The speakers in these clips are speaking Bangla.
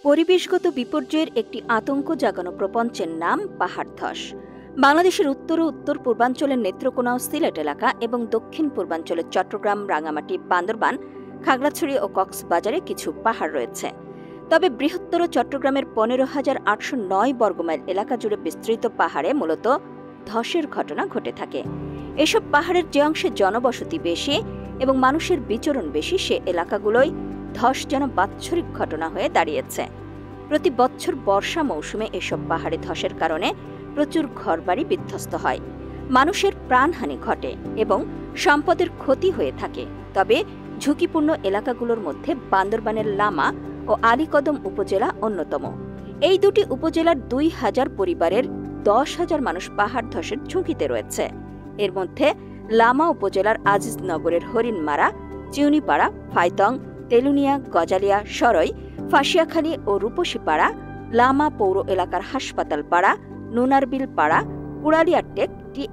পরিবেশগত বিপর্যয়ের একটি আতঙ্ক জাগানো প্রপঞ্চের নাম পাহাড় ধস। বাংলাদেশের উত্তর ও উত্তর পূর্বাঞ্চলের নেত্রকোনা ও সিলেট এলাকা এবং দক্ষিণ পূর্বাঞ্চলের চট্টগ্রাম, রাঙামাটি, বান্দরবান, খাগড়াছড়ি ও কক্সবাজারে কিছু পাহাড় রয়েছে। তবে বৃহত্তর চট্টগ্রামের 15,809 বর্গমাইল এলাকা জুড়ে বিস্তৃত পাহাড়ে মূলত ধসের ঘটনা ঘটে থাকে। এসব পাহাড়ের যে অংশে জনবসতি বেশি এবং মানুষের বিচরণ বেশি, সে এলাকাগুলোই ধস যেন বাৎসরিক ঘটনা হয়ে দাঁড়িয়েছে। প্রতি বছর বর্ষা মৌসুমে এসব পাহাড়ে ধসের কারণে প্রচুর ঘরবাড়ি বিধ্বস্ত হয়, মানুষের প্রাণহানি ঘটে এবং সম্পদের ক্ষতি হয়ে থাকে। তবে ঝুঁকিপূর্ণ এলাকাগুলোর মধ্যে বান্দরবানের লামা ও আলীকদম উপজেলা অন্যতম। এই দুটি উপজেলার 2,000 পরিবারের 10,000 মানুষ পাহাড় ধসের ঝুঁকিতে রয়েছে। এর মধ্যে লামা উপজেলার আজিজনগরের হরিণমারা, চিউনিপাড়া, ফাইতং, তেলুনিয়া, গজালিয়া, সরই, ফাঁসিয়াখালী ও রূপসীপাড়া, লামা পৌর এলাকার হাসপাতাল পাড়া, নুনারবিল পাড়া, কুড়ালিয়াটেক, টি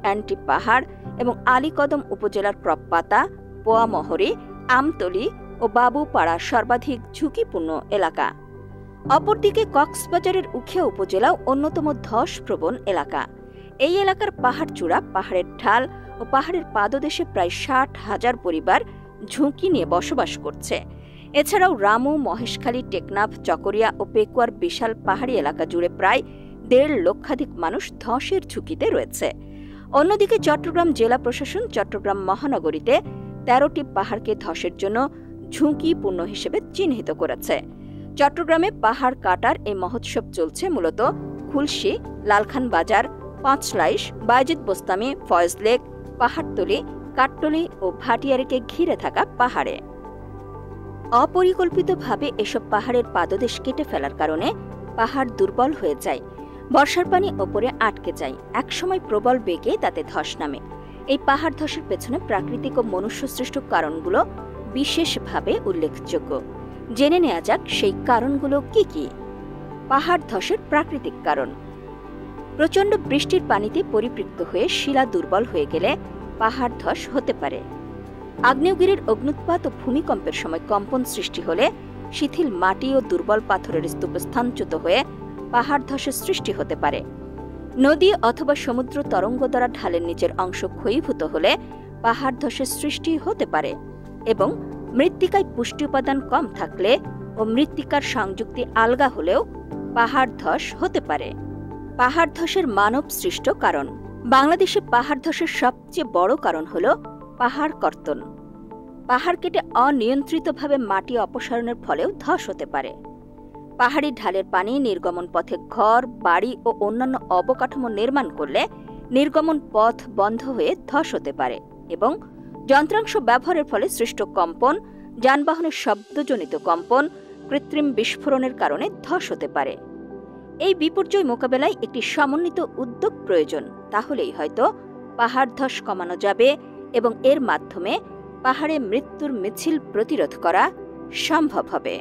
পাহাড় এবং আলীকদম উপজেলার প্রপাতা, পোয়ামহরি, আমতলি ও বাবুপাড়া সর্বাধিক ঝুঁকিপূর্ণ এলাকা। অপরদিকে কক্সবাজারের উখিয়া উপজেলাও অন্যতম ধসপ্রবণ এলাকা। এই এলাকার পাহাড় চূড়া, পাহাড়ের ঢাল ও পাহাড়ের পাদদেশে প্রায় 60,000 পরিবার ঝুঁকি নিয়ে বসবাস করছে। এছাড়াও রামু, মহেশখালী, টেকনাফ, চকরিয়া ও পেকুয়ার বিশাল পাহাড়ি এলাকা জুড়ে প্রায় 1.5 লক্ষাধিক মানুষ ধসের ঝুঁকিতে রয়েছে। অন্যদিকে চট্টগ্রাম জেলা প্রশাসন চট্টগ্রাম মহানগরীতে 13টি পাহাড়কে ধসের জন্য ঝুঁকিপূর্ণ হিসেবে চিহ্নিত করেছে। চট্টগ্রামে পাহাড় কাটার এই মহোৎসব চলছে মূলত খুলশী, লালখান বাজার, পাঁচলাইশ, বায়েজিদ বোস্তামি, ফয়েজ লেক, পাহাড়তলি, কাট্টলি ও ভাটিয়ারিকে ঘিরে থাকা পাহাড়ে। অপরিকল্পিতভাবে এসব পাহাড়ের পাদদেশ কেটে ফেলার কারণে পাহাড় দুর্বল হয়ে যায়, বর্ষার পানি ওপরে আটকে যায়, একসময় প্রবল বেগে তাতে ধস নামে। এই পাহাড় ধসের পেছনে প্রাকৃতিক ও মনুষ্যসৃষ্ট কারণগুলো বিশেষভাবে উল্লেখযোগ্য। জেনে নেওয়া যাক সেই কারণগুলো কি কি। পাহাড় ধসের প্রাকৃতিক কারণ: প্রচণ্ড বৃষ্টির পানিতে পরিপৃক্ত হয়ে শিলা দুর্বল হয়ে গেলে পাহাড় ধস হতে পারে। আগ্নেয়গিরির অগ্নুৎপাত ও ভূমিকম্পের সময় কম্পন সৃষ্টি হলে শিথিল মাটি ও দুর্বল পাথরের স্তূপ স্থানচ্যুত হয়ে পাহাড় ধসের সৃষ্টি হতে পারে। নদী অথবা সমুদ্র তরঙ্গ দ্বারা ঢালের নিচের অংশ ক্ষয়ীভূত হলে পাহাড় ধসের সৃষ্টি হতে পারে। এবং মৃত্তিকায় পুষ্টি উপাদান কম থাকলে ও মৃত্তিকার সংযুক্তি আলগা হলেও পাহাড় ধস হতে পারে। পাহাড় ধসের মানব সৃষ্ট কারণ: বাংলাদেশে পাহাড় ধসের সবচেয়ে বড় কারণ হল পাহাড় কর্তন। পাহাড় কেটে অনিয়ন্ত্রিতভাবে মাটি অপসারণের ফলেও ধস হতে পারে। পাহাড়ি ঢালের পানি নির্গমন পথে ঘর, বাড়ি ও অন্যান্য অবকাঠামো নির্মাণ করলে নির্গমন পথ বন্ধ হয়ে ধস হতে পারে। এবং যন্ত্রাংশ ব্যবহারের ফলে সৃষ্ট কম্পন, যানবাহনের শব্দজনিত কম্পন, কৃত্রিম বিস্ফোরণের কারণে ধস হতে পারে। এই বিপর্যয় মোকাবেলায় একটি সমন্বিত উদ্যোগ প্রয়োজন, তাহলেই হয়তো পাহাড় ধস কমানো যাবে এবং এর মাধ্যমে পাহাড়ে মৃত্যুর মিছিল প্রতিরোধ করা সম্ভব হবে।